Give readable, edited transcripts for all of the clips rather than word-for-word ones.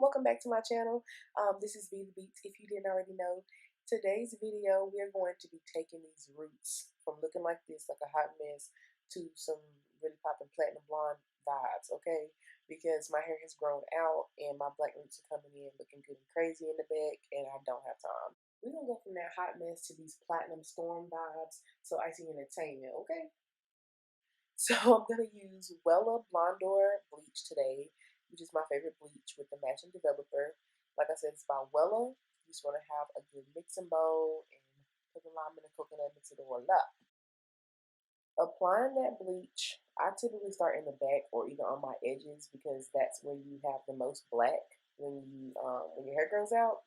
welcome back to my channel. This is BetheBeat. If you didn't already know, today's video we're going to be taking these roots from looking like this, like a hot mess, to some really popping platinum blonde vibes, okay? Because my hair has grown out and my black roots are coming in looking good and crazy in the back, and I don't have time. We're gonna go from that hot mess to these platinum storm vibes, so icy entertainment, okay? So I'm gonna use Wella Blondor bleach today, which is my favorite bleach with the matching developer. Like I said, it's by Wella. You just want to have a good mixing bowl and put the lime and the coconut, mix it all up. Applying that bleach, I typically start in the back or either on my edges because that's where you have the most black when your hair grows out.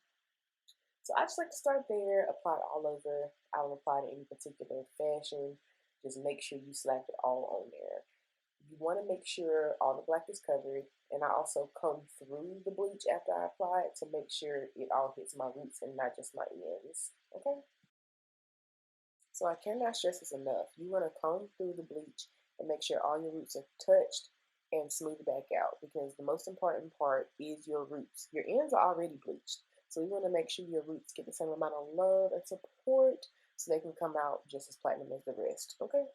So I just like to start there, apply it all over. I don't apply it in any particular fashion. Just make sure you slap it all on there. You want to make sure all the black is covered, and I also comb through the bleach after I apply it to make sure it all hits my roots and not just my ends, okay? So I cannot stress this enough. You want to comb through the bleach and make sure all your roots are touched and smooth back out, because the most important part is your roots. Your ends are already bleached, so you want to make sure your roots get the same amount of love and support so they can come out just as platinum as the rest, okay?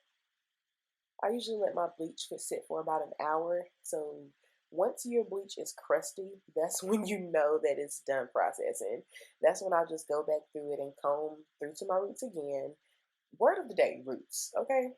I usually let my bleach sit for about an hour. So once your bleach is crusty, that's when you know that it's done processing. That's when I just go back through it and comb through to my roots again. Word of the day, roots, okay?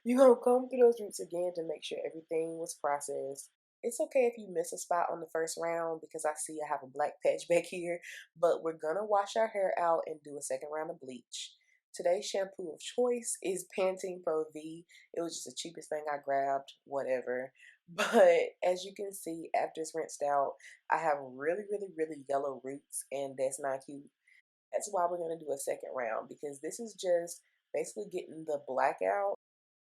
You're going to comb through those roots again to make sure everything was processed. It's okay if you miss a spot on the first round because I see I have a black patch back here, but we're going to wash our hair out and do a second round of bleach. Today's shampoo of choice is Pantene Pro V. It was just the cheapest thing I grabbed, whatever. But as you can see, after it's rinsed out, I have really, really, really yellow roots, and that's not cute. That's why we're going to do a second round, because this is just basically getting the black out.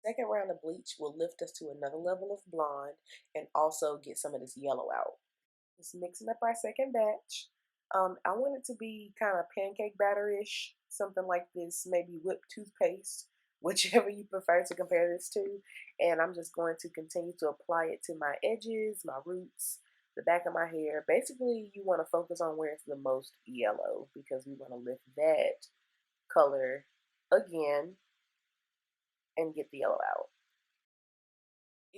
Second round of bleach will lift us to another level of blonde and also get some of this yellow out. Just mixing up our second batch. I want it to be kind of pancake batter-ish, something like this, maybe whipped toothpaste, whichever you prefer to compare this to. And I'm just going to continue to apply it to my edges, my roots, the back of my hair. Basically, you want to focus on where it's the most yellow because we want to lift that color again and get the yellow out.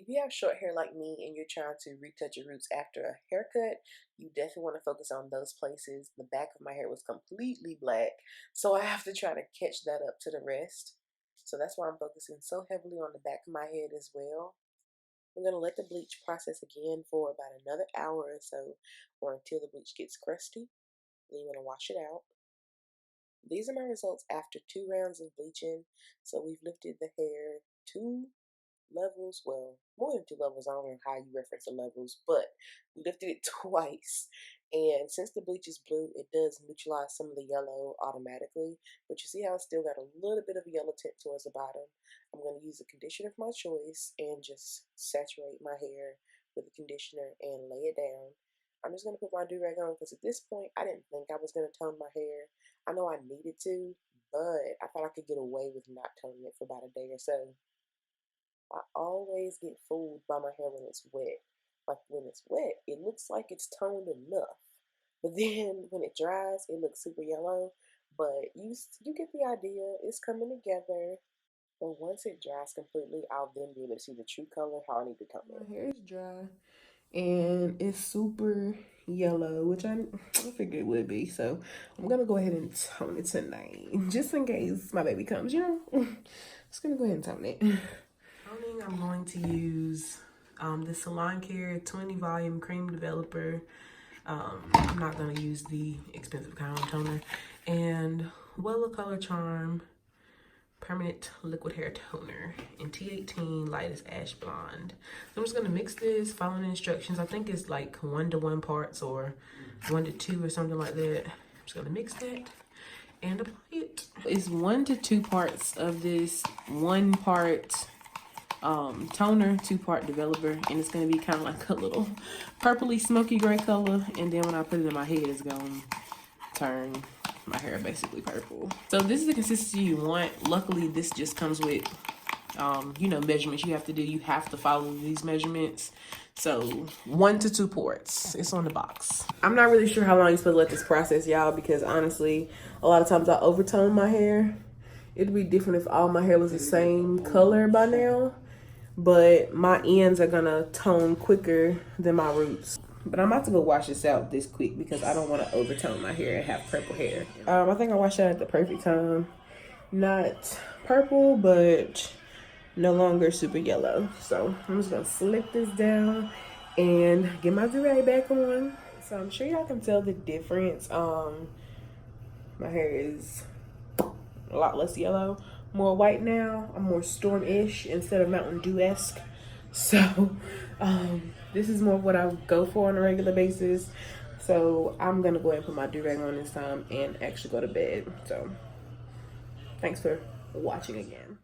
If you have short hair like me and you're trying to retouch your roots after a haircut, you definitely want to focus on those places. The back of my hair was completely black, so I have to try to catch that up to the rest. So that's why I'm focusing so heavily on the back of my head as well. I'm going to let the bleach process again for about another hour or so, or until the bleach gets crusty. Then you want to wash it out. These are my results after 2 rounds of bleaching. So we've lifted the hair 2 levels, well, more than 2 levels. I don't know how you reference the levels, but we lifted it twice. And since the bleach is blue, it does neutralize some of the yellow automatically. But you see how it's still got a little bit of a yellow tint towards the bottom. I'm going to use a conditioner of my choice and just saturate my hair with the conditioner and lay it down. I'm just going to put my do-rag on because at this point, I didn't think I was going to tone my hair. I know I needed to, but I thought I could get away with not toning it for about a day or so. I always get fooled by my hair when it's wet. Like when it's wet, it looks like it's toned enough. But then when it dries, it looks super yellow. But you get the idea. It's coming together. But once it dries completely, I'll then be able to see the true color, how I need to tone it. My hair is dry and it's super yellow, which I figured it would be. So I'm gonna go ahead and tone it tonight, just in case my baby comes. Just gonna go ahead and tone it. Toning, I'm going to use the Salon Care 20 volume cream developer. I'm not gonna use the expensive kind of toner, and Wella Color Charm permanent liquid hair toner in T18 lightest ash blonde. So I'm just gonna mix this, following the instructions. I think it's like 1-to-1 parts or 1-to-2 or something like that. I'm just gonna mix that and apply it. It's 1 to 2 parts of this, 1 part toner, 2-part developer, and it's gonna be kind of like a little purpley smoky gray color, and then when I put it in my head, it's gonna turn my hair basically purple. So this is the consistency you want. Luckily, this just comes with measurements you have to do. You have to follow these measurements So 1 to 2 ports. It's on the box. I'm not really sure how long you're supposed to let this process, y'all, because honestly, a lot of times I overtone my hair. It'd be different if all my hair was the same color by now, but my ends are gonna tone quicker than my roots. But I'm about to go wash this out this quick because I don't want to overtone my hair and have purple hair. I think I washed it at the perfect time. Not purple, but no longer super yellow. So I'm just gonna slick this down and get my do-rag back on. So I'm sure y'all can tell the difference. My hair is a lot less yellow, more white now. I'm more storm-ish instead of Mountain Dew-esque. So this is more of what I go for on a regular basis. So I'm gonna go ahead and put my do-rag on this time and actually go to bed. So thanks for watching again.